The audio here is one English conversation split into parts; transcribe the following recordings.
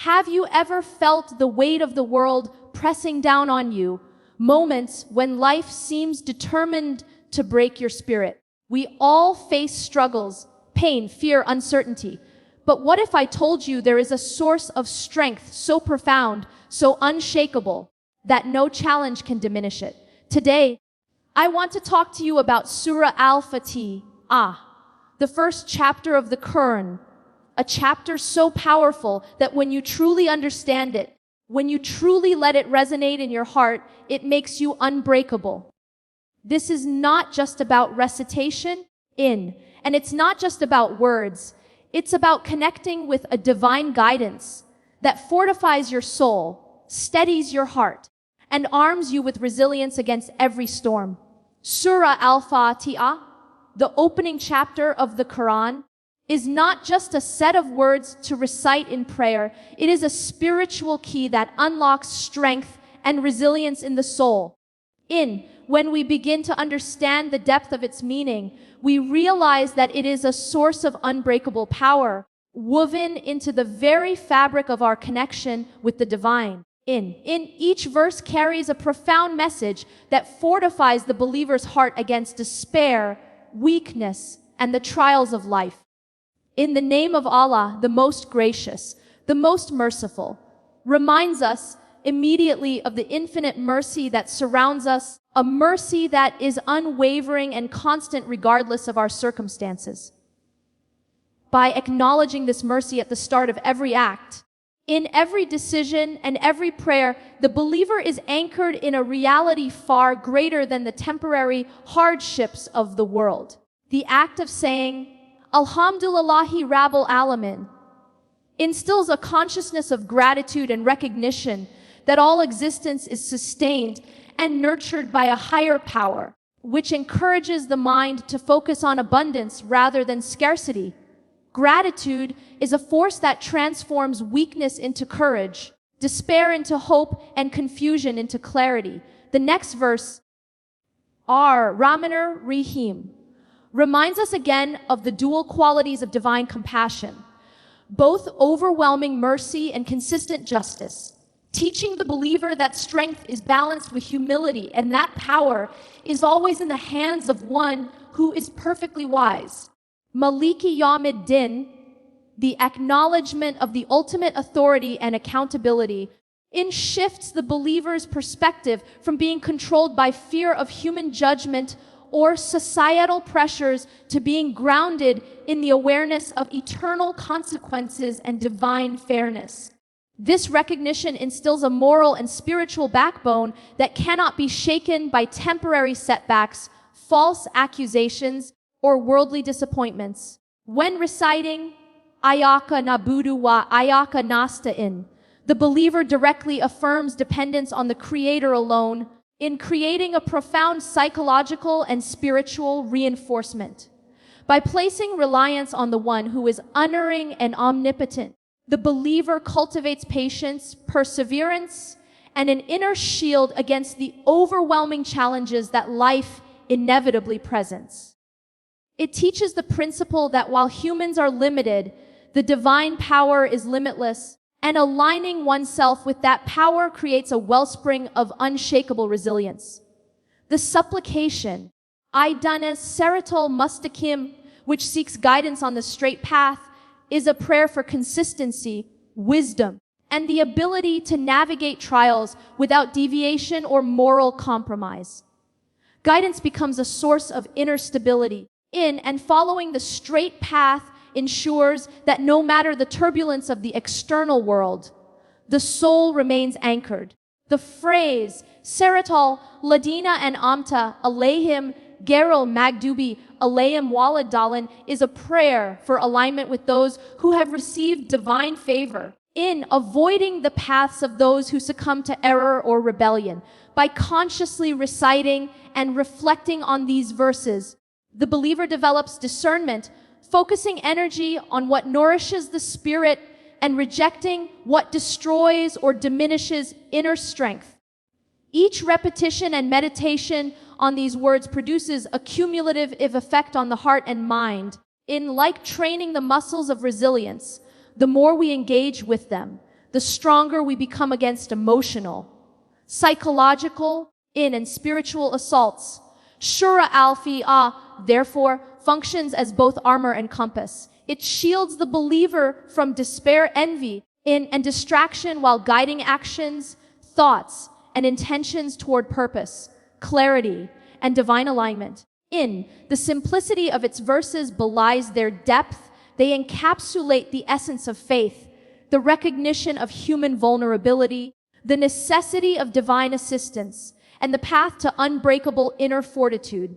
Have you ever felt the weight of the world pressing down on you? Moments when life seems determined to break your spirit. We all face struggles, pain, fear, uncertainty. But what if I told you there is a source of strength so profound, so unshakable, that no challenge can diminish it? Today, I want to talk to you about Surah Al-Fātiḥah, the first chapter of the Quran, a chapter so powerful that when you truly understand it, when you truly let it resonate in your heart, it makes you unbreakable. This is not just about recitation, and it's not just about words. It's about connecting with a divine guidance that fortifies your soul, steadies your heart, and arms you with resilience against every storm. Surah Al-Fātiḥah, the opening chapter of the Quran, is not just a set of words to recite in prayer. It is a spiritual key that unlocks strength and resilience in the soul. When we begin to understand the depth of its meaning, we realize that it is a source of unbreakable power, woven into the very fabric of our connection with the divine. Each verse carries a profound message that fortifies the believer's heart against despair, weakness, and the trials of life. In the name of Allah, the most gracious, the most merciful, reminds us immediately of the infinite mercy that surrounds us, a mercy that is unwavering and constant regardless of our circumstances. By acknowledging this mercy at the start of every act, in every decision and every prayer, the believer is anchored in a reality far greater than the temporary hardships of the world. The act of saying, Alhamdulillahi Rabbil Alamin, instills a consciousness of gratitude and recognition that all existence is sustained and nurtured by a higher power, which encourages the mind to focus on abundance rather than scarcity. Gratitude is a force that transforms weakness into courage, despair into hope, and confusion into clarity. The next verse, Rahmanir Rahim, reminds us again of the dual qualities of divine compassion, both overwhelming mercy and consistent justice, teaching the believer that strength is balanced with humility and that power is always in the hands of one who is perfectly wise. Maliki Yawmiddin, the acknowledgement of the ultimate authority and accountability, shifts the believer's perspective from being controlled by fear of human judgment or societal pressures to being grounded in the awareness of eternal consequences and divine fairness. This recognition instills a moral and spiritual backbone that cannot be shaken by temporary setbacks, false accusations, or worldly disappointments. When reciting Ayaka Nabudu wa Ayaka Nasta'in, the believer directly affirms dependence on the Creator alone, in creating a profound psychological and spiritual reinforcement. By placing reliance on the one who is unerring and omnipotent, the believer cultivates patience, perseverance, and an inner shield against the overwhelming challenges that life inevitably presents. It teaches the principle that while humans are limited, the divine power is limitless, and aligning oneself with that power creates a wellspring of unshakable resilience. The supplication, Idanas Seratul Mustaqim, which seeks guidance on the straight path, is a prayer for consistency, wisdom, and the ability to navigate trials without deviation or moral compromise. Guidance becomes a source of inner stability. And following the straight path ensures that no matter the turbulence of the external world, the soul remains anchored. The phrase, Seratal Ladina and Amta Alayhim Geril Magdubi Alayhim Walad is a prayer for alignment with those who have received divine favor, in avoiding the paths of those who succumb to error or rebellion. By consciously reciting and reflecting on these verses, the believer develops discernment, focusing energy on what nourishes the spirit and rejecting what destroys or diminishes inner strength. Each repetition and meditation on these words produces a cumulative effect on the heart and mind. Like training the muscles of resilience, the more we engage with them, the stronger we become against emotional, psychological, and spiritual assaults. Surah Al-Fātiḥah, therefore, functions as both armor and compass. It shields the believer from despair, envy, and distraction while guiding actions, thoughts, and intentions toward purpose, clarity, and divine alignment. The simplicity of its verses belies their depth. They encapsulate the essence of faith, the recognition of human vulnerability, the necessity of divine assistance, and the path to unbreakable inner fortitude.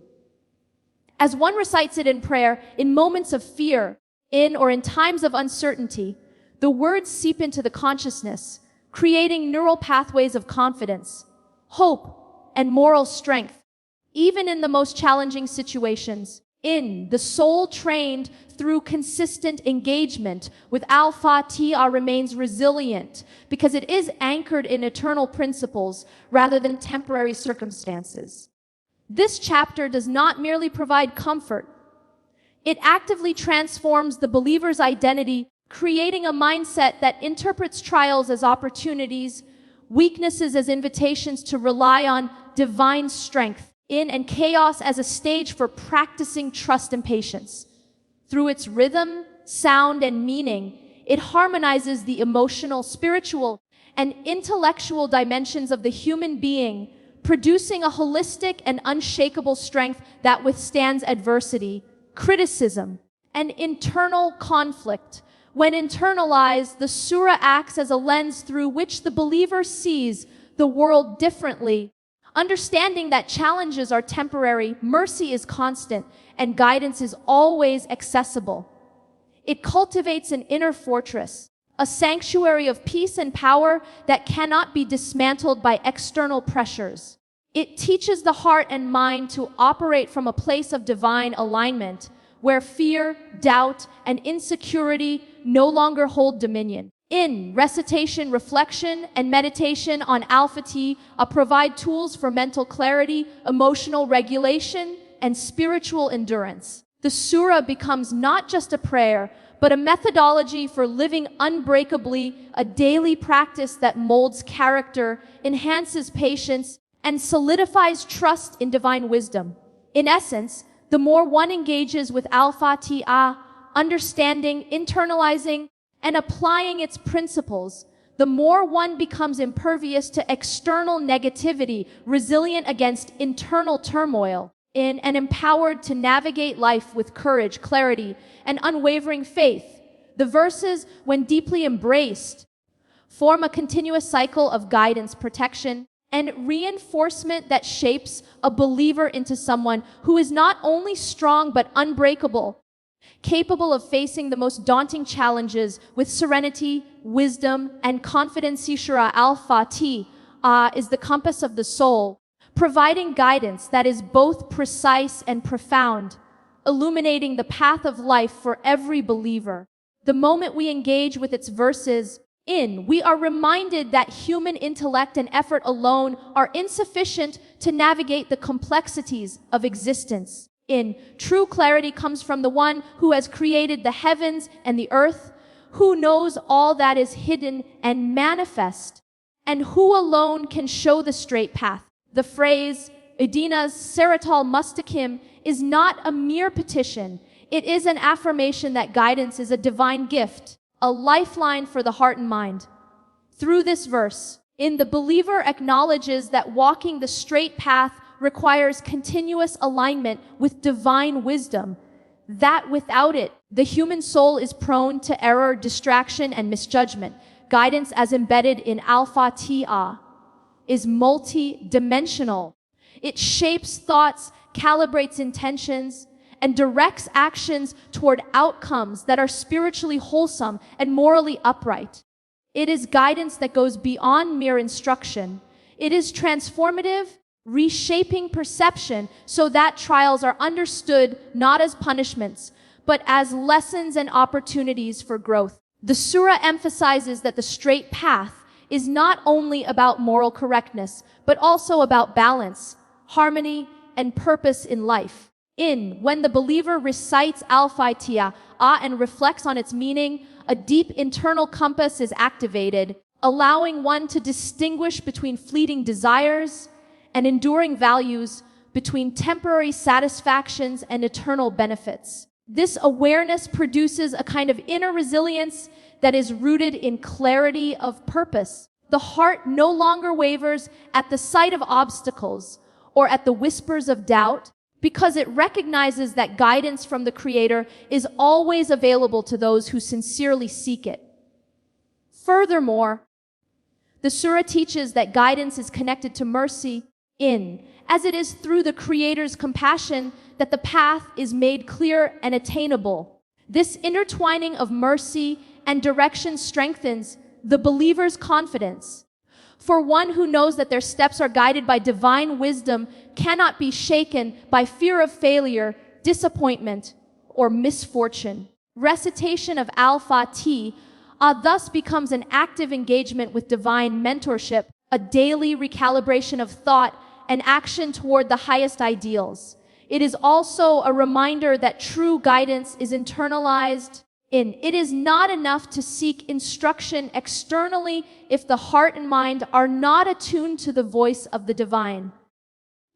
As one recites it in prayer, in moments of fear, or in times of uncertainty, the words seep into the consciousness, creating neural pathways of confidence, hope, and moral strength. Even in the most challenging situations, the soul trained through consistent engagement with Al-Fātiḥah remains resilient because it is anchored in eternal principles rather than temporary circumstances. This chapter does not merely provide comfort. It actively transforms the believer's identity, creating a mindset that interprets trials as opportunities, weaknesses as invitations to rely on divine strength, and chaos as a stage for practicing trust and patience. Through its rhythm, sound, and meaning, it harmonizes the emotional, spiritual, and intellectual dimensions of the human being, producing a holistic and unshakable strength that withstands adversity, criticism, and internal conflict. When internalized, the surah acts as a lens through which the believer sees the world differently, understanding that challenges are temporary, mercy is constant, and guidance is always accessible. It cultivates an inner fortress, a sanctuary of peace and power that cannot be dismantled by external pressures. It teaches the heart and mind to operate from a place of divine alignment, where fear, doubt, and insecurity no longer hold dominion. Recitation, reflection, and meditation on Al-Fātiḥah provide tools for mental clarity, emotional regulation, and spiritual endurance. The surah becomes not just a prayer, but a methodology for living unbreakably, a daily practice that molds character, enhances patience, and solidifies trust in divine wisdom. In essence, the more one engages with Al-Fātiḥah, understanding, internalizing, and applying its principles, the more one becomes impervious to external negativity, resilient against internal turmoil, and empowered to navigate life with courage, clarity, and unwavering faith. The verses, when deeply embraced, form a continuous cycle of guidance, protection, and reinforcement that shapes a believer into someone who is not only strong but unbreakable, capable of facing the most daunting challenges with serenity, wisdom, and confidence. Surah Al-Fātiḥah is the compass of the soul, providing guidance that is both precise and profound, illuminating the path of life for every believer. The moment we engage with its verses, we are reminded that human intellect and effort alone are insufficient to navigate the complexities of existence. True clarity comes from the one who has created the heavens and the earth, who knows all that is hidden and manifest, and who alone can show the straight path. The phrase, Ihdina's Siratal Mustaqim, is not a mere petition. It is an affirmation that guidance is a divine gift, a lifeline for the heart and mind. Through this verse, the believer acknowledges that walking the straight path requires continuous alignment with divine wisdom, that without it, the human soul is prone to error, distraction, and misjudgment. Guidance as embedded in Al-Fātiḥah is multi-dimensional. It shapes thoughts, calibrates intentions, and directs actions toward outcomes that are spiritually wholesome and morally upright. It is guidance that goes beyond mere instruction. It is transformative, reshaping perception so that trials are understood not as punishments, but as lessons and opportunities for growth. The surah emphasizes that the straight path is not only about moral correctness, but also about balance, harmony, and purpose in life. When the believer recites Al-Fātiḥah and reflects on its meaning, a deep internal compass is activated, allowing one to distinguish between fleeting desires and enduring values, between temporary satisfactions and eternal benefits. This awareness produces a kind of inner resilience that is rooted in clarity of purpose. The heart no longer wavers at the sight of obstacles or at the whispers of doubt, because it recognizes that guidance from the Creator is always available to those who sincerely seek it. Furthermore, the surah teaches that guidance is connected to mercy, as it is through the Creator's compassion that the path is made clear and attainable. This intertwining of mercy and direction strengthens the believer's confidence. For one who knows that their steps are guided by divine wisdom cannot be shaken by fear of failure, disappointment, or misfortune. Recitation of Al-Fātiḥah thus becomes an active engagement with divine mentorship, a daily recalibration of thought and action toward the highest ideals. It is also a reminder that true guidance is internalized. It is not enough to seek instruction externally if the heart and mind are not attuned to the voice of the divine.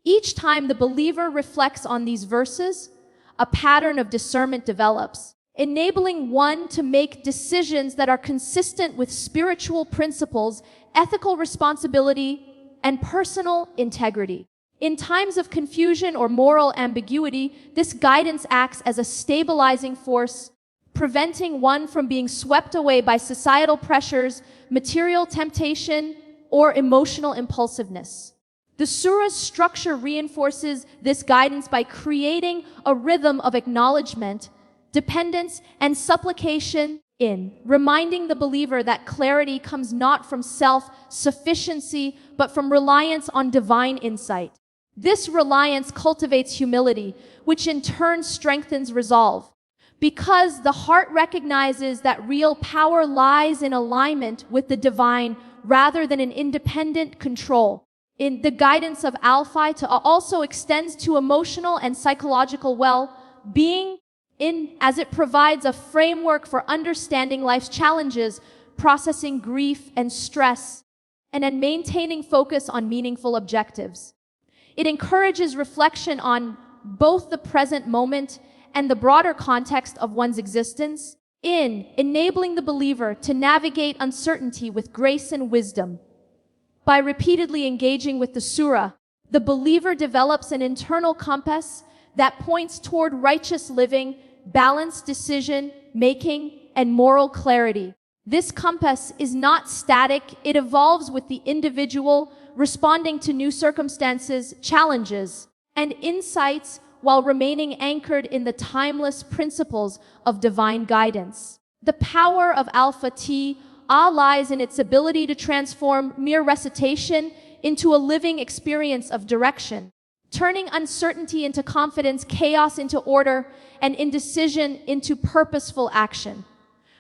Each time the believer reflects on these verses, a pattern of discernment develops, enabling one to make decisions that are consistent with spiritual principles, ethical responsibility, and personal integrity. In times of confusion or moral ambiguity, this guidance acts as a stabilizing force, preventing one from being swept away by societal pressures, material temptation, or emotional impulsiveness. The surah's structure reinforces this guidance by creating a rhythm of acknowledgement, dependence, and supplication, reminding the believer that clarity comes not from self-sufficiency, but from reliance on divine insight. This reliance cultivates humility, which in turn strengthens resolve, because the heart recognizes that real power lies in alignment with the divine rather than in independent control. The guidance of Al-Fātiḥah also extends to emotional and psychological well-being, as it provides a framework for understanding life's challenges, processing grief and stress, and maintaining focus on meaningful objectives. It encourages reflection on both the present moment and the broader context of one's existence, enabling the believer to navigate uncertainty with grace and wisdom. By repeatedly engaging with the surah, the believer develops an internal compass that points toward righteous living, balanced decision-making, and moral clarity. This compass is not static, it evolves with the individual, responding to new circumstances, challenges, and insights while remaining anchored in the principles of divine guidance. The power of Al-Fātiḥah lies in its ability to transform mere recitation into a living experience of direction, turning uncertainty into confidence, chaos into order, and indecision into purposeful action.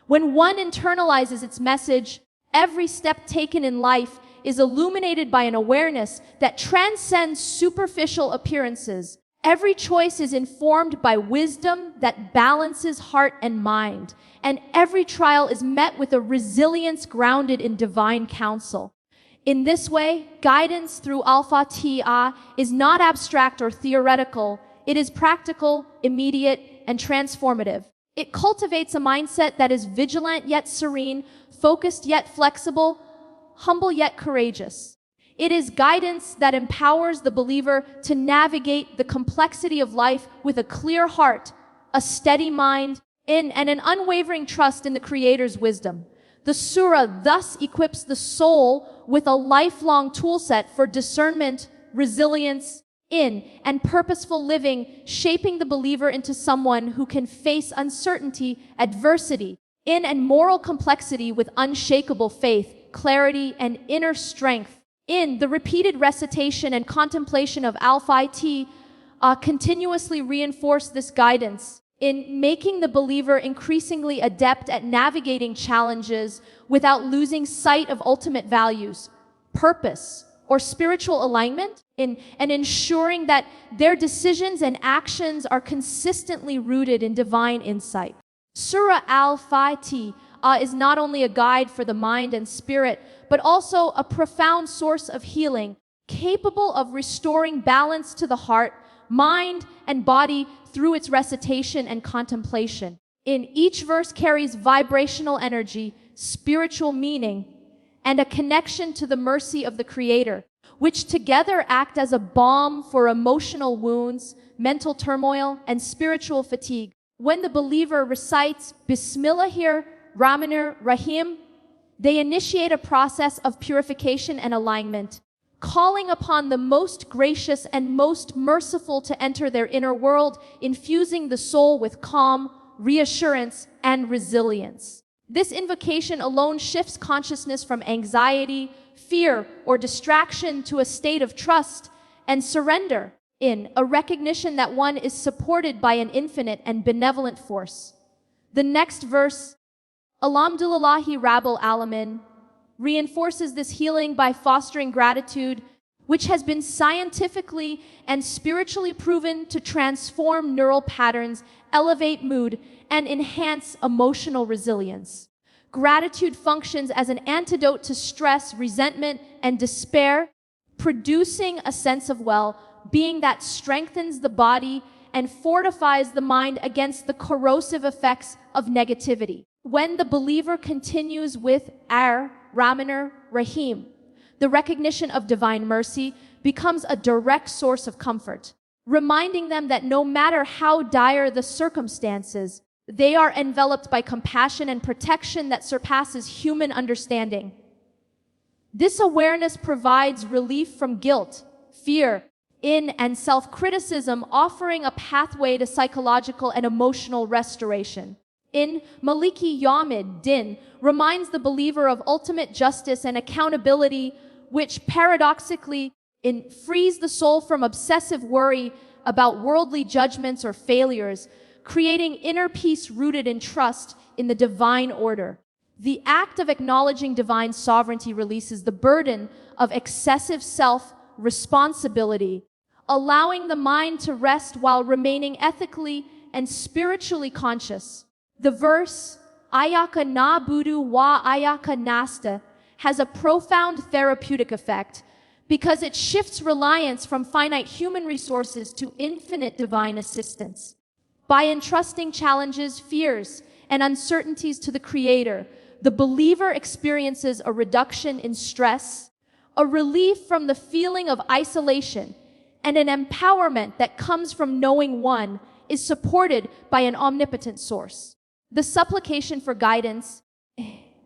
When one internalizes its message, every step taken in life is illuminated by an awareness that transcends superficial appearances. Every choice is informed by wisdom that balances heart and mind, and every trial is met with a resilience grounded in divine counsel. In this way, guidance through Al-Fātiḥah is not abstract or theoretical. It is practical, immediate, and transformative. It cultivates a mindset that is vigilant yet serene, focused yet flexible, humble yet courageous. It is guidance that empowers the believer to navigate the complexity of life with a clear heart, a steady mind, and an unwavering trust in the Creator's wisdom. The surah thus equips the soul with a lifelong toolset for discernment, resilience, and purposeful living, shaping the believer into someone who can face uncertainty, adversity, and moral complexity with unshakable faith, clarity, and inner strength. The repeated recitation and contemplation of Al-Fātiḥah continuously reinforce this guidance, in making the believer increasingly adept at navigating challenges without losing sight of ultimate values, purpose, or spiritual alignment, and ensuring that their decisions and actions are consistently rooted in divine insight. Surah Al-Fātiḥah is not only a guide for the mind and spirit, but also a profound source of healing, capable of restoring balance to the heart, mind, and body through its recitation and contemplation. In each verse carries vibrational energy, spiritual meaning, and a connection to the mercy of the Creator, which together act as a balm for emotional wounds, mental turmoil, and spiritual fatigue. When the believer recites Bismillahir-Rahmanir-Rahim, they initiate a process of purification and alignment, calling upon the most gracious and most merciful to enter their inner world, infusing the soul with calm, reassurance, and resilience. This invocation alone shifts consciousness from anxiety, fear, or distraction to a state of trust and surrender, in a recognition that one is supported by an infinite and benevolent force. The next verse, Alhamdulillahi Rabbil Alamin, reinforces this healing by fostering gratitude, which has been scientifically and spiritually proven to transform neural patterns, elevate mood, and enhance emotional resilience. Gratitude functions as an antidote to stress, resentment, and despair, producing a sense of well-being that strengthens the body and fortifies the mind against the corrosive effects of negativity. When the believer continues with Ar-Rahmanir-Rahim, the recognition of divine mercy becomes a direct source of comfort, reminding them that no matter how dire the circumstances, they are enveloped by compassion and protection that surpasses human understanding. This awareness provides relief from guilt, fear, and self-criticism, offering a pathway to psychological and emotional restoration. Maliki Yawmid Din reminds the believer of ultimate justice and accountability, which paradoxically frees the soul from obsessive worry about worldly judgments or failures, creating inner peace rooted in trust in the divine order. The act of acknowledging divine sovereignty releases the burden of excessive self-responsibility, allowing the mind to rest while remaining ethically and spiritually conscious. The verse, Ayaka Na'budu wa Ayaka Nasta, has a profound therapeutic effect because it shifts reliance from finite human resources to infinite divine assistance. By entrusting challenges, fears, and uncertainties to the Creator, the believer experiences a reduction in stress, a relief from the feeling of isolation, and an empowerment that comes from knowing one is supported by an omnipotent source. The supplication for guidance,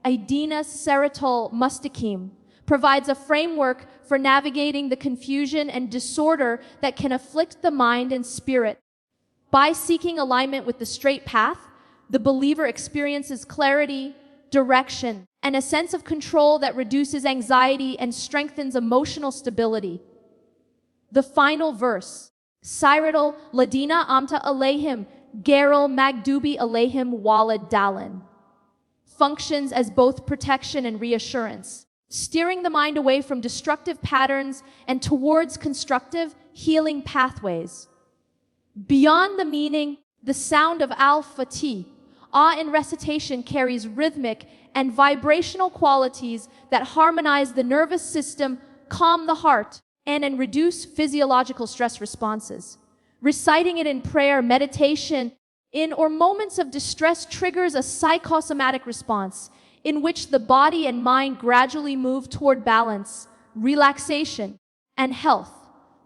Aidina Seratul Mustaqim, provides a framework for navigating the confusion and disorder that can afflict the mind and spirit. By seeking alignment with the straight path, the believer experiences clarity, direction, and a sense of control that reduces anxiety and strengthens emotional stability. The final verse, Siratul Ladina Amta Alayhim Geril Magdubi Alayhim Walad Dalin, functions as both protection and reassurance, steering the mind away from destructive patterns and towards constructive, healing pathways. Beyond the meaning, the sound of Al-Fātiḥah in recitation carries rhythmic and vibrational qualities that harmonize the nervous system, calm the heart, and reduce physiological stress responses. Reciting it in prayer, meditation, or moments of distress triggers a psychosomatic response in which the body and mind gradually move toward balance, relaxation, and health.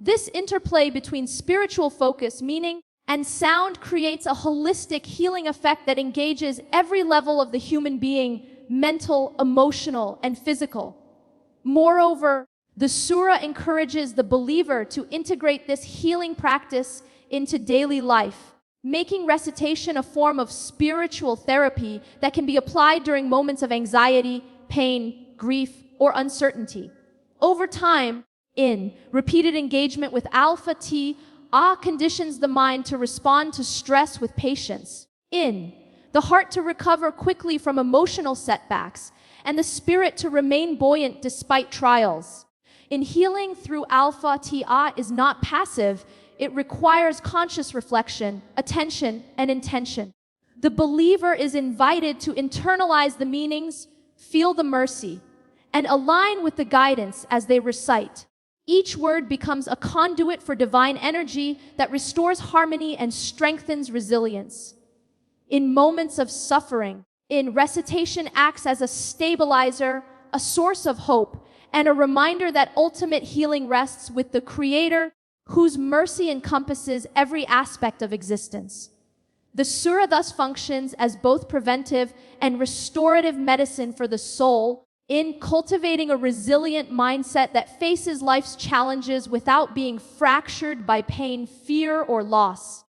This interplay between spiritual focus, meaning, and sound creates a holistic healing effect that engages every level of the human being, mental, emotional, and physical. Moreover, the surah encourages the believer to integrate this healing practice into daily life, making recitation a form of spiritual therapy that can be applied during moments of anxiety, pain, grief, or uncertainty. Over time, repeated engagement with Al-Fātiḥah conditions the mind to respond to stress with patience, the heart to recover quickly from emotional setbacks, and the spirit to remain buoyant despite trials. Healing through Al-Fātiḥah is not passive. It requires conscious reflection, attention, and intention. The believer is invited to internalize the meanings, feel the mercy, and align with the guidance as they recite. Each word becomes a conduit for divine energy that restores harmony and strengthens resilience. In moments of suffering, recitation acts as a stabilizer, a source of hope, and a reminder that ultimate healing rests with the Creator, whose mercy encompasses every aspect of existence. The surah thus functions as both preventive and restorative medicine for the soul, in cultivating a resilient mindset that faces life's challenges without being fractured by pain, fear, or loss.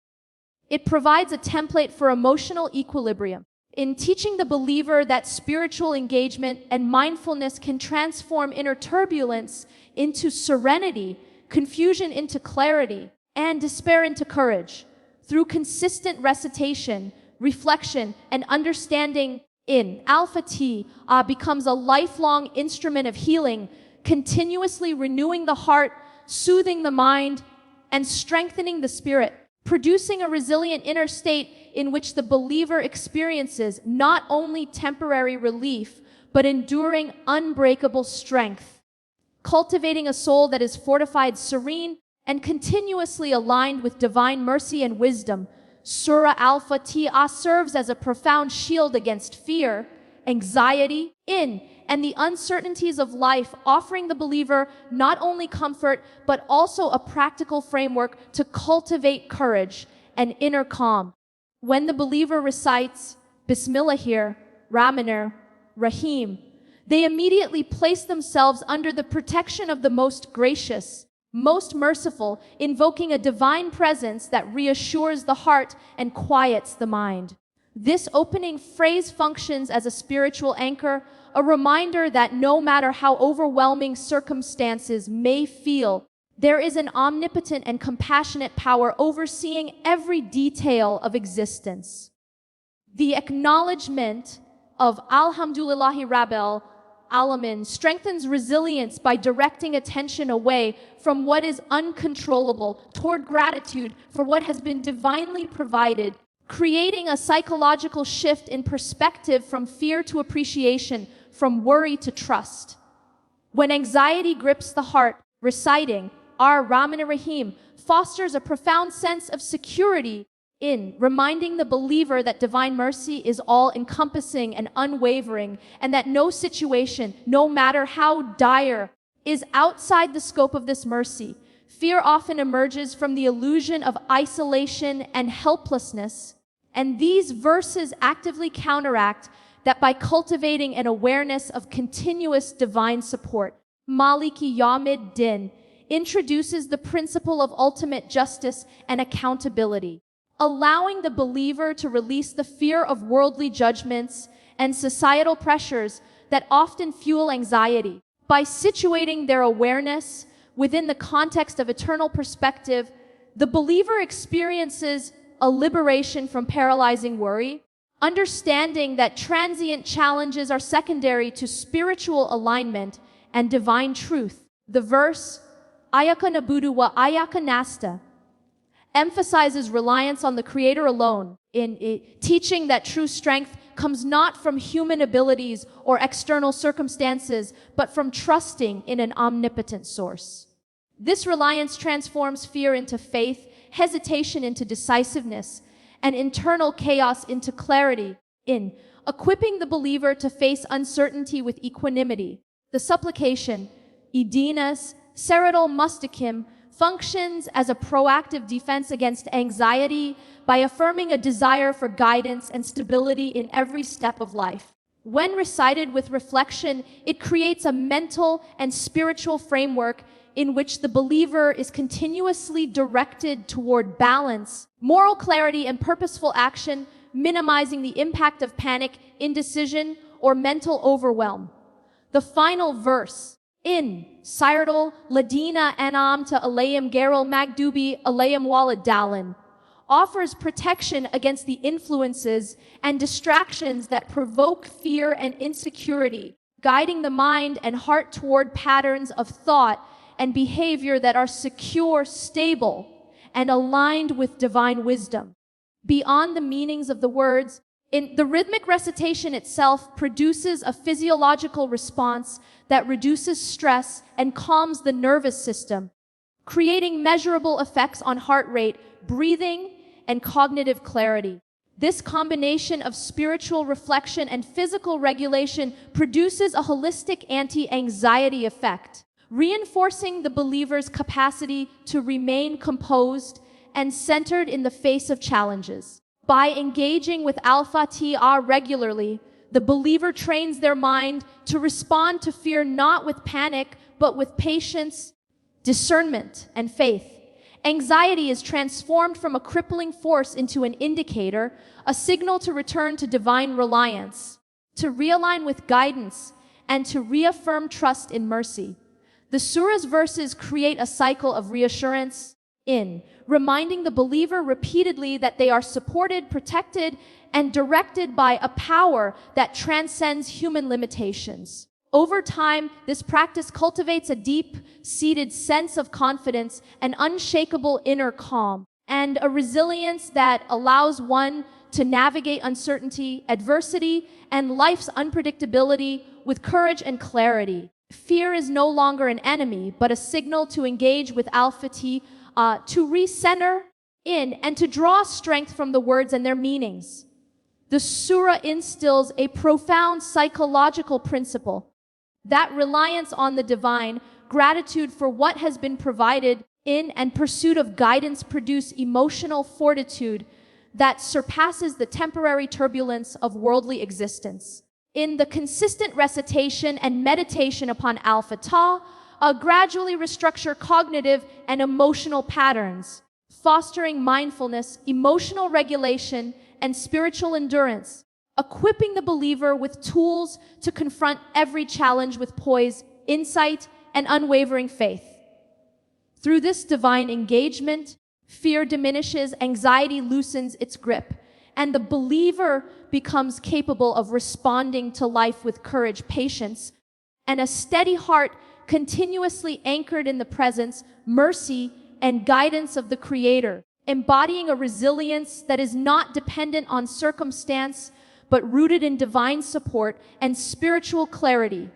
It provides a template for emotional equilibrium, in teaching the believer that spiritual engagement and mindfulness can transform inner turbulence into serenity, confusion into clarity, and despair into courage. Through consistent recitation, reflection, and understanding, Al-Fātiḥah becomes a lifelong instrument of healing, continuously renewing the heart, soothing the mind, and strengthening the spirit, producing a resilient inner state in which the believer experiences not only temporary relief, but enduring, unbreakable strength. Cultivating a soul that is fortified, serene, and continuously aligned with divine mercy and wisdom, Surah Al-Fātiḥah serves as a profound shield against fear, anxiety, and the uncertainties of life, offering the believer not only comfort, but also a practical framework to cultivate courage and inner calm. When the believer recites Bismillahir Rahmanir Rahim, they immediately place themselves under the protection of the most gracious, most merciful, invoking a divine presence that reassures the heart and quiets the mind. This opening phrase functions as a spiritual anchor, a reminder that no matter how overwhelming circumstances may feel, there is an omnipotent and compassionate power overseeing every detail of existence. The acknowledgement of Alhamdulillahi Rabbil Alamin strengthens resilience by directing attention away from what is uncontrollable toward gratitude for what has been divinely provided, creating a psychological shift in perspective from fear to appreciation, from worry to trust. When anxiety grips the heart, reciting Ar-Rahman Ar-Rahim fosters a profound sense of security, reminding the believer that divine mercy is all-encompassing and unwavering, and that no situation, no matter how dire, is outside the scope of this mercy. Fear often emerges from the illusion of isolation and helplessness, and these verses actively counteract that by cultivating an awareness of continuous divine support. Maliki Yawmid Din introduces the principle of ultimate justice and accountability, allowing the believer to release the fear of worldly judgments and societal pressures that often fuel anxiety. By situating their awareness within the context of eternal perspective, the believer experiences a liberation from paralyzing worry, understanding that transient challenges are secondary to spiritual alignment and divine truth. The verse, Ayaka Nabudu wa Ayaka Nasta, emphasizes reliance on the Creator alone, teaching that true strength comes not from human abilities or external circumstances, but from trusting in an omnipotent source. This reliance transforms fear into faith, hesitation into decisiveness, and internal chaos into clarity, equipping the believer to face uncertainty with equanimity. The supplication, Idinas Siratal Mustaqim, functions as a proactive defense against anxiety by affirming a desire for guidance and stability in every step of life. When recited with reflection, it creates a mental and spiritual framework in which the believer is continuously directed toward balance, moral clarity, and purposeful action, minimizing the impact of panic, indecision, or mental overwhelm. The final verse, Siratal Ladina An'amta Alayhim Gairil Magdubi Alayhim Walid Dalin, offers protection against the influences and distractions that provoke fear and insecurity, guiding the mind and heart toward patterns of thought and behavior that are secure, stable, and aligned with divine wisdom. beyond the meanings of the words. In the rhythmic recitation itself produces a physiological response that reduces stress and calms the nervous system, creating measurable effects on heart rate, breathing, and cognitive clarity. This combination of spiritual reflection and physical regulation produces a holistic anti-anxiety effect, reinforcing the believer's capacity to remain composed and centered in the face of challenges. By engaging with Al-Fātiḥah regularly, the believer trains their mind to respond to fear not with panic, but with patience, discernment, and faith. Anxiety is transformed from a crippling force into an indicator, a signal to return to divine reliance, to realign with guidance, and to reaffirm trust in mercy. The surah's verses create a cycle of reassurance, reminding the believer repeatedly that they are supported, protected, and directed by a power that transcends human limitations. Over time, this practice cultivates a deep-seated sense of confidence, an unshakable inner calm, and a resilience that allows one to navigate uncertainty, adversity, and life's unpredictability with courage and clarity. Fear is no longer an enemy, but a signal to engage with Al-Fātiḥah, to recenter in and to draw strength from the words and their meanings. The surah instills a profound psychological principle that reliance on the divine, gratitude for what has been provided in, and pursuit of guidance produce emotional fortitude that surpasses the temporary turbulence of worldly existence. In the consistent recitation and meditation upon Al-Fātiḥah, gradually restructure cognitive and emotional patterns, fostering mindfulness, emotional regulation, and spiritual endurance, equipping the believer with tools to confront every challenge with poise, insight, and unwavering faith. Through this divine engagement, fear diminishes, anxiety loosens its grip, and the believer becomes capable of responding to life with courage, patience, and a steady heart, continuously anchored in the presence, mercy, and guidance of the Creator, embodying a resilience that is not dependent on circumstance, but rooted in divine support and spiritual clarity.